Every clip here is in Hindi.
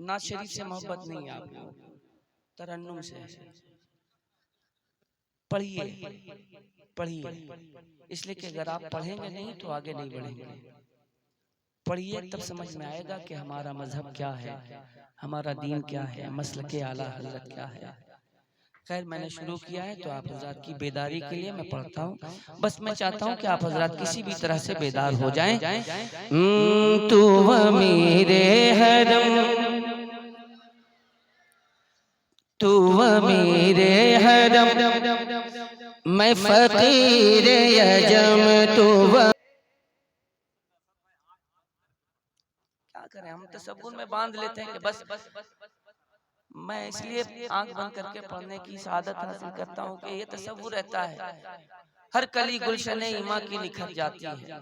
नाज शरीफ से मोहब्बत नहीं है आपको, तरन्नुम से। पढ़िए पढ़िए, इसलिए कि अगर आप पढ़ेंगे नहीं तो आगे नहीं बढ़ेंगे। पढ़िए तब समझ में आएगा कि हमारा मजहब क्या है, हमारा दीन क्या है, मसलके आला हजरत क्या है। खैर मैंने शुरू किया है तो आप हजरात की बेदारी के लिए मैं पढ़ता हूँ। बस मैं चाहता हूँ कि आप हजरात किसी भी तरह से बेदार हो जाएं। तू मेरे हरम, तू मेरे हरम, मैं फकीर यजम, तू क्या करें, हम तसव्वुर में बांध लेते हैं कि बस। मैं इसलिए आंख बंद करके पढ़ने की शहादत हासिल करता हूँ कि ये तसव्वुर रहता है हर कली गुलशन ईमा की निखर जाती है।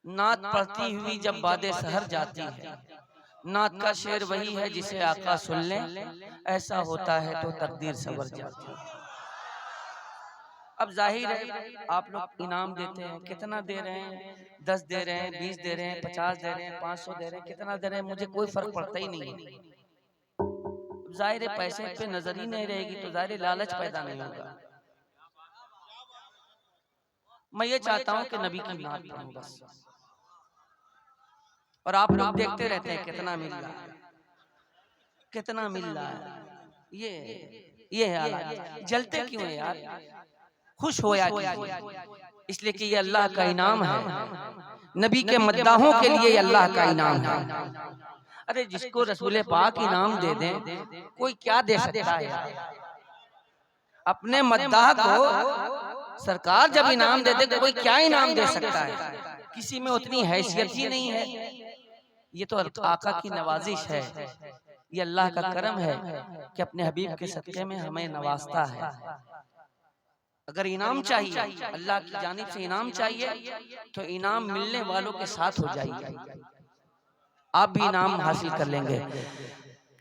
नात पढ़ती हुई जब बादे सहर जाती है, नात का शेर वही है जिसे आका सुन ले, ऐसा होता है तो तकदीर सवर जाती है। अब जाहिर है आप लोग इनाम देते हैं, कितना दे रहे हैं, 10 दे रहे हैं, 20 दे रहे हैं, 50 दे रहे हैं, 500 दे रहे हैं, कितना दे रहे हैं, मुझे कोई फर्क पड़ता ही नहीं है। जाहिर है पैसे पे नजर ही नहीं रहेगी तो जाहिर लालच पैदा नहीं होगा। मैं ये चाहता हूँ कि नबी की नात पढ़ूं बस, और आप लोग देखते रहते हैं कितना मिल रहा है, कितना मिल रहा है। ये है हालात। जलते क्यों है यार, खुश होया कीजिए, इसलिए कि ये अल्लाह का इनाम है, नबी के मद्दाहों के लिए ये अल्लाह का इनाम है। अरे जिसको रसूल पाक इनाम दे दें, कोई क्या दे सकता है। अपने मद्दाह को सरकार जब इनाम दे दे, कोई क्या इनाम दे सकता है। किसी में उतनी हैसियत ही नहीं है। ये तो आका की नवाजिश है, ये अल्लाह का करम है कि अपने हबीब के सदक़े में हमें नवाजता है। अगर इनाम चाहिए, अल्लाह की जानिब से इनाम चाहिए, तो इनाम मिलने वालों के साथ हो जाइए, आप भी इनाम हासिल कर लेंगे।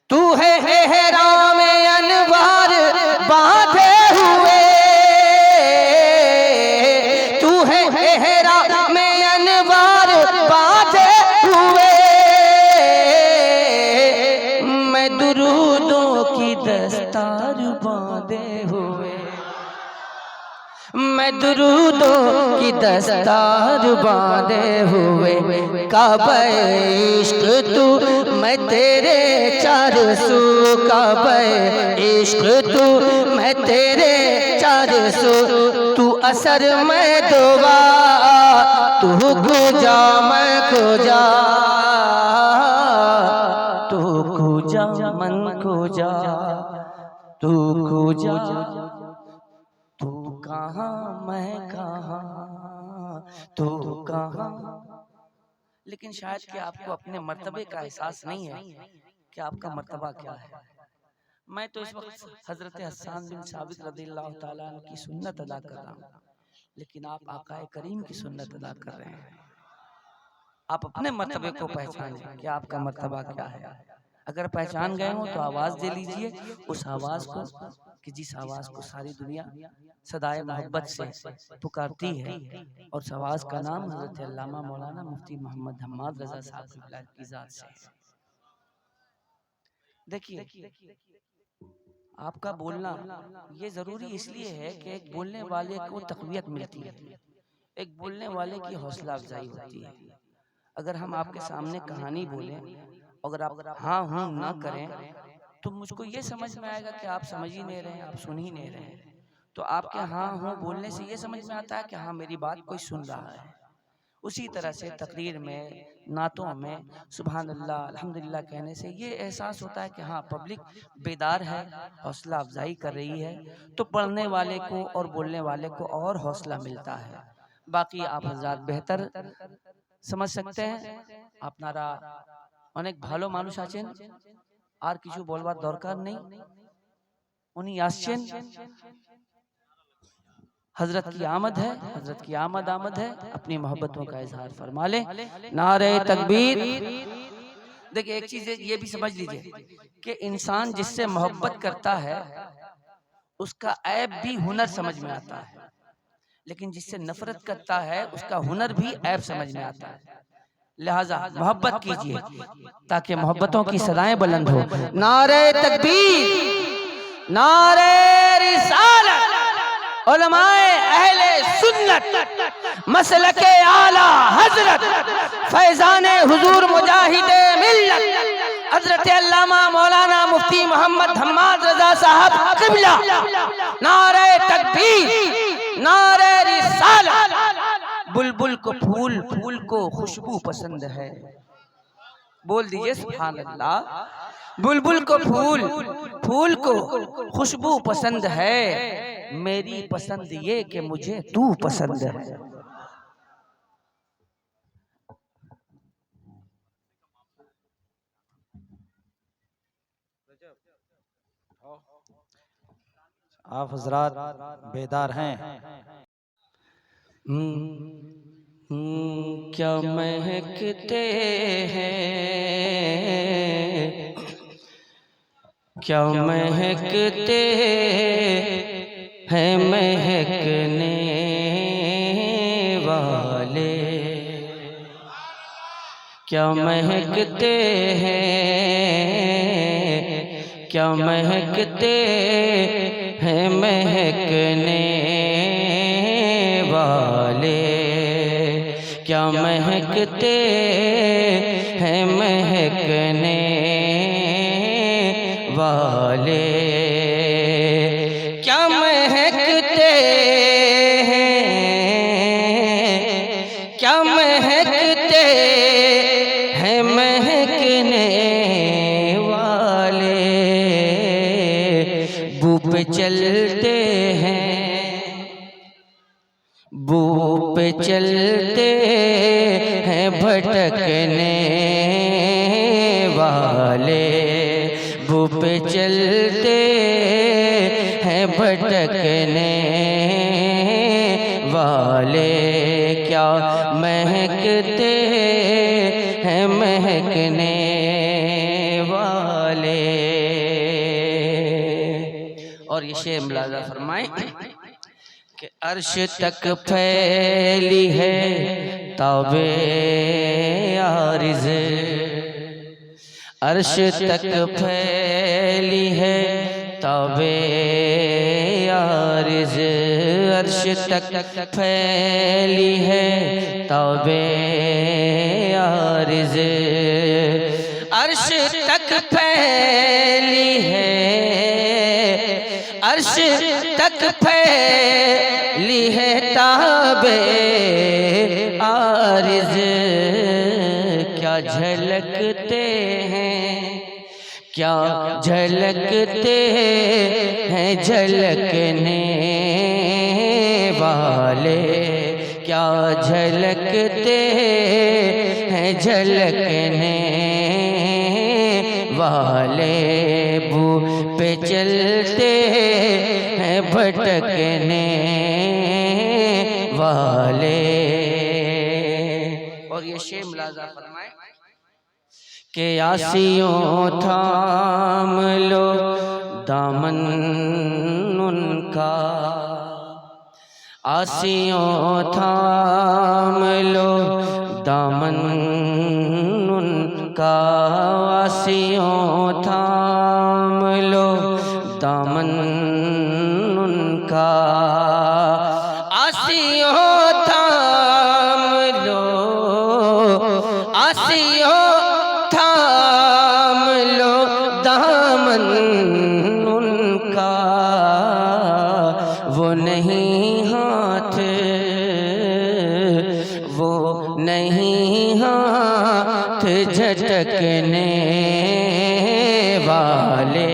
तू है एहराम अनवार बांधे हुए, तू है एहराम अनवार बांधे हुए, मैं दुरूदों की दस्तार बांधे हुए, मैं दुरूदों की दस्तार बांधे हुए, काबा इश्क तू मैं तेरे चार सू, काबा इश्क तू मैं तेरे चार सू, तू असर मैं दुआ, तू खुजा मैं खुजा, तू खुजा मन खुजा, तू खुजा, तू कहाँ मैं कहाँ, तू कहाँ। लेकिन शायद कि आपको अपने मर्तबे का एहसास नहीं है कि आपका मर्तबा क्या है। मैं तो इस वक्त हजरत हसन बिन साबित रज़ियल्लाहु ताला अन्हु की सुन्नत अदा कर रहा हूँ, लेकिन आप आकाए करीम की सुन्नत अदा कर रहे हैं। आप अपने मर्तबे को पहचानें कि आपका मर्तबा क्या है। अगर पहचान गए हो तो आवाज दे लीजिए, उस आवाज को कि जिस आवाज को सारी दुनिया सदाए मोहब्बत से पुकारती है, और उस आवाज का नाम हजरत अल्लामा मौलाना मुफ्ती मोहम्मद हम्माद रजा साहब की जात से है। देखिए आपका बोलना ये जरूरी इसलिए है कि एक बोलने वाले को तक़वियत मिलती है, एक बोलने वाले की हौसला अफजाई होती है। अगर हम आपके सामने कहानी बोलें, अगर आप हाँ हूँ ना करें, तो मुझको ये समझ में आएगा कि आप समझ ही नहीं रहे, आप सुन ही नहीं रहे। तो आपके हाँ हूँ बोलने से ये समझ में आता है कि हाँ मेरी बात कोई सुन रहा है। उसी तरह से तकरीर में, नातों में सुभान अल्लाह अल्हम्दुलिल्लाह कहने से ये एहसास होता है कि हाँ पब्लिक बेदार है, हौसला अफजाई कर रही है, तो पढ़ने वाले को और बोलने वाले को और हौसला मिलता है। बाकी आप हज़रात बेहतर समझ सकते हैं। আপনারা অনেক ভালো মানুষ আছেন, আর কিছু বলবার দরকার নেই। উনি আসছেন, हजरत की आमद है, हजरत की आमद आमद है, अपनी मोहब्बतों का इजहार फरमा ले। नारे तकबीर। देखिए एक चीज ये भी समझ लीजिए कि इंसान जिससे मोहब्बत करता है उसका ऐब भी हुनर समझ में आता है, लेकिन जिससे नफरत करता है उसका हुनर भी ऐब समझ में आता है। लिहाजा मोहब्बत कीजिए ताकि मोहब्बतों की सदाएं बुलंद हो। नारे तकबीर, नारे रिसालत, उलमाए अहले सुन्नत, मसलके आला हजरत, फैजाने हुजूर मुजाहिदे मिल्लत, हजरत अल्लामा मौलाना मुफ्ती मोहम्मद हम्माद रजा साहब क़िबला। नारे तकबीर, नारे रिसालत। बुलबुल को फूल, फूल को खुशबू पसंद है। बोल दीजिए सुभान अल्लाह। बुलबुल को फूल, फूल को खुशबू पसंद है। मेरी पसंद ये कि मुझे तू पसंद है। आप हजरात बेदार हैं? क्या महकते हैं, क्या महकते हैं महकने वाले, क्या महकते हैं, क्या महकते हैं महकने वाले, क्या महकते हैं महकने वाले, क्या महकते हैं, क्या महकते हैं महकने वाले। बू पे चलते हैं, बू पे चलते हैं भटकने वाले, बू पे चलते हैं भटकने वाले, क्या महकते हैं महकने वाले। और ये शेर मुलाजा फरमाए कि अर्श तक फैली है ताबे आरिज़, अर्श तक फैली है ताबे आरिज़, अर्श तक फैली है ताबे आरिज़, अर्श तक फैली है, अर्श तक फैली है ताबे आरिज़। क्या झलकते हैं, क्या झलकते हैं झलकने वाले, क्या झलकते हैं झलकने वाले। बू पे चलते हैं भटकने वाले। और ये शेर मुलाजा फरमाए कि आसियों थाम लो दामन उनका, आसियों थाम लो दामन उनका, आसियों थाम लो दामन उनका, आसियों थाम लो, आसियों थाम लो दामन उनका। वो नहीं हाथ, वो नहीं हाथ झटकने वाले,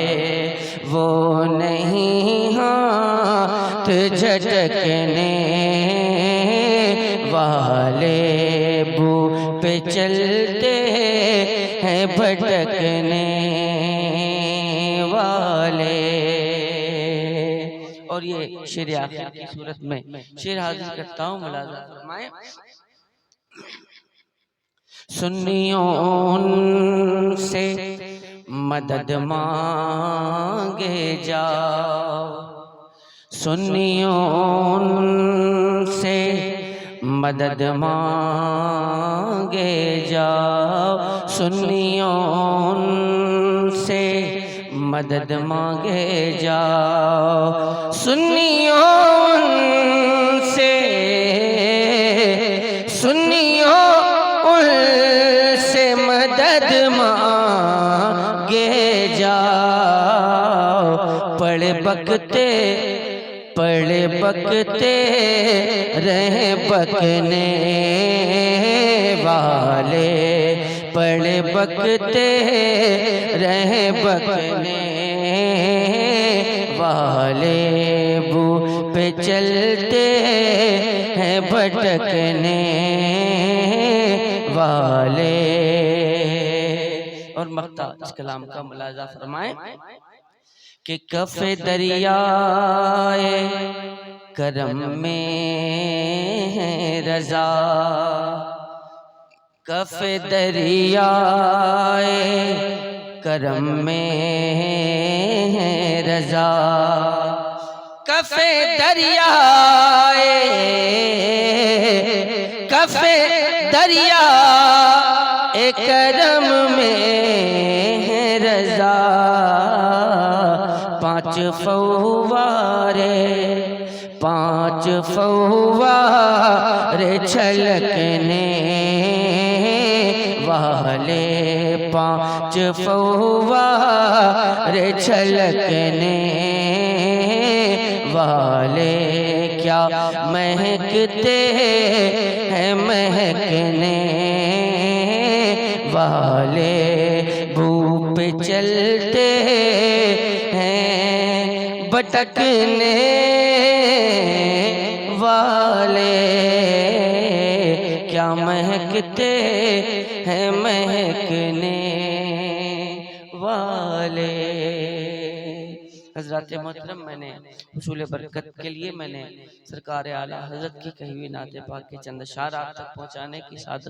वो नहीं हाथ झटकने वाले। बू पे चलते हैं भटकने वाले। और ये शेर आखिर की सूरत में शेर हाजिर करता हूँ, मुलाजा फरमाए। सुन्नियों से मदद मांगे जाओ, सुन्नियों से मदद मांगे जाओ, सुन्नियों से मदद मांगे जाओ, सुन्नियों से, सुन्नियों से मदद मांगे जाओ। पड़े बकते रहे बकने वाले, पड़े बकते रहे बकने वाले, बू पे चलते हैं भटकने वाले। और मक्ता इस कलाम का मुलाजा फरमाएं कि कफ़े दरियाए करम में है रज़ा, कफ़े दरियाए करम में है रज़ा, कफ़े दरियाए, कफ़े दरियाए करम में है रज़ा। पांच फव्वारे छलकने वाले, पांच फव्वारे छलकने वाले, क्या महकते हैं महकने वाले, बू पे चलते हैं भटकने वाले, क्या महकते हैं महकने वाले। हज़रात मोहतरम, मैंने हुसूल बरकत के लिए मैंने सरकार आला हज़रत की कही हुई नाते पाक के चंद अशार आप तक पहुँचाने की सादत